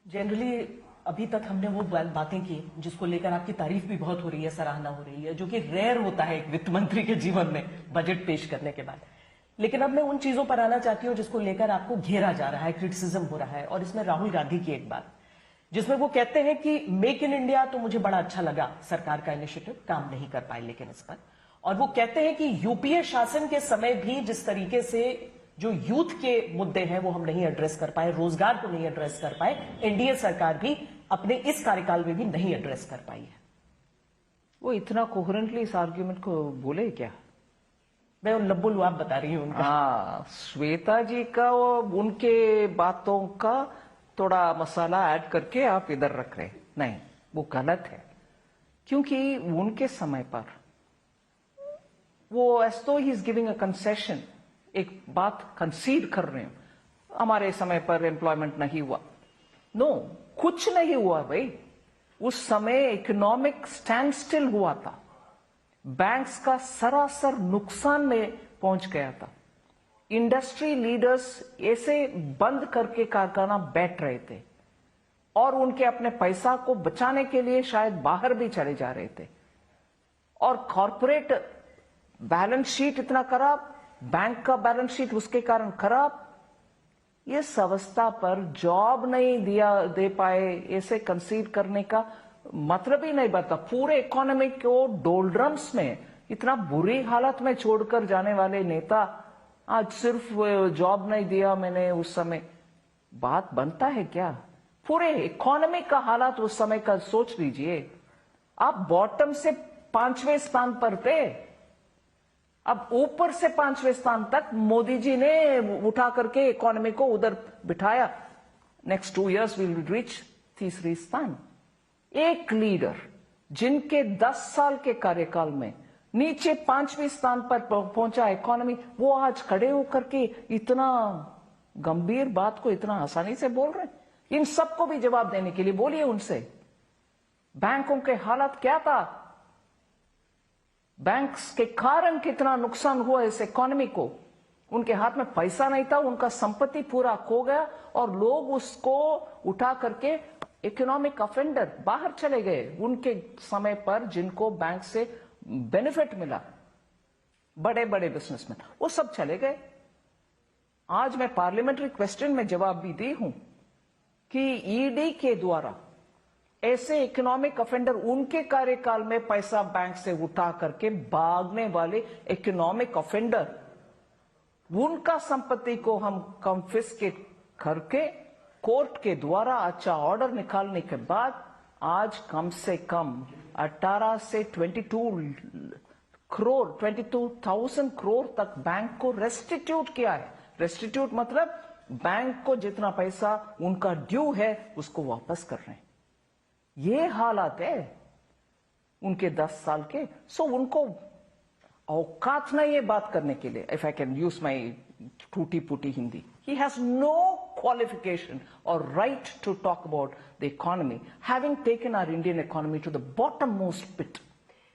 Generally अभी तक हमने वो बातें की जिसको लेकर आपकी तारीफ भी बहुत हो रही है, सराहना हो रही है, जो कि रेयर होता है एक वित्त मंत्री के जीवन में बजट पेश करने के बाद। लेकिन अब मैं उन चीजों पर आना चाहती हूं जिसको लेकर आपको घेरा जा रहा है, क्रिटिसिज्म हो रहा है। और इसमें राहुल गांधी की एक बात, जिसमें वो कहते हैं कि मेक इन इंडिया तो मुझे बड़ा अच्छा लगा, सरकार का इनिशिएटिव काम नहीं कर पाए लेकिन इस पर। और वो कहते हैं कि यूपीए शासन के समय भी जिस तरीके से जो यूथ के मुद्दे हैं वो हम नहीं एड्रेस कर पाए, रोजगार को नहीं एड्रेस कर पाए, एनडीए सरकार भी अपने इस कार्यकाल में भी नहीं एड्रेस कर पाई है। वो इतना कोहेरेंटली इस आर्ग्यूमेंट को बोले क्या? मैं लब्बू लुआब बता रही हूँ। हाँ, श्वेता जी का वो उनके बातों का थोड़ा मसाला ऐड करके आप इधर रख रहे, नहीं, वो गलत है। क्योंकि उनके समय पर वो एज तो he is giving a concession, एक बात कंसीड कर रहे हैं, हमारे समय पर एम्प्लॉयमेंट नहीं हुआ। नो, कुछ नहीं हुआ भाई। उस समय इकोनॉमिक स्टैंड स्टिल हुआ था, बैंक्स का सरासर नुकसान में पहुंच गया था, इंडस्ट्री लीडर्स ऐसे बंद करके कारखाना बैठ रहे थे और उनके अपने पैसा को बचाने के लिए शायद बाहर भी चले जा रहे थे, और कॉर्पोरेट बैलेंस शीट इतना खराब, बैंक का बैलेंस शीट उसके कारण खराब। इस अवस्था पर जॉब नहीं दे पाए, ऐसे कंसीड करने का मतलब ही नहीं बनता। पूरे इकोनॉमी को डोलड्रम्स में, इतना बुरी हालत में छोड़कर जाने वाले नेता आज सिर्फ जॉब नहीं दिया मैंने उस समय, बात बनता है क्या? पूरे इकोनॉमी का हालात उस समय का सोच लीजिए। आप बॉटम से 5वें स्थान पर थे, अब ऊपर से 5वें स्थान तक मोदी जी ने उठा करके इकोनॉमी को उधर बिठाया। नेक्स्ट 2 इयर्स विल रीच 3री स्थान। एक लीडर जिनके 10 साल के कार्यकाल में नीचे 5वें स्थान पर पहुंचा इकोनॉमी, वो आज खड़े होकर के इतना गंभीर बात को इतना आसानी से बोल रहे हैं। इन सबको भी जवाब देने के लिए बोलिए उनसे, बैंकों के हालत क्या था, बैंक्स के कारण कितना नुकसान हुआ इस इकोनॉमी को। उनके हाथ में पैसा नहीं था, उनका संपत्ति पूरा खो गया और लोग उसको उठा करके इकोनॉमिक ऑफेंडर बाहर चले गए। उनके समय पर जिनको बैंक से बेनिफिट मिला, बड़े बड़े बिजनेसमैन, वो सब चले गए। आज मैं पार्लियामेंट्री क्वेश्चन में जवाब भी दी हूं कि ईडी के द्वारा ऐसे इकोनॉमिक ऑफेंडर, उनके कार्यकाल में पैसा बैंक से उठा करके भागने वाले इकोनॉमिक ऑफेंडर, उनका संपत्ति को हम कॉन्फिस्केट करके कोर्ट के द्वारा अच्छा ऑर्डर निकालने के बाद आज कम से कम 18 से 22,000 करोड़ तक बैंक को रेस्टिट्यूट किया है। रेस्टिट्यूट मतलब बैंक को जितना पैसा उनका ड्यू है उसको वापस कर रहे हैं। ये हालात है उनके 10 साल के। सो उनको औकात नहीं है बात करने के लिए, if I can use my टूटी फूटी Hindi. He has no qualification or right to talk about the economy, having taken our Indian economy to the bottommost pit.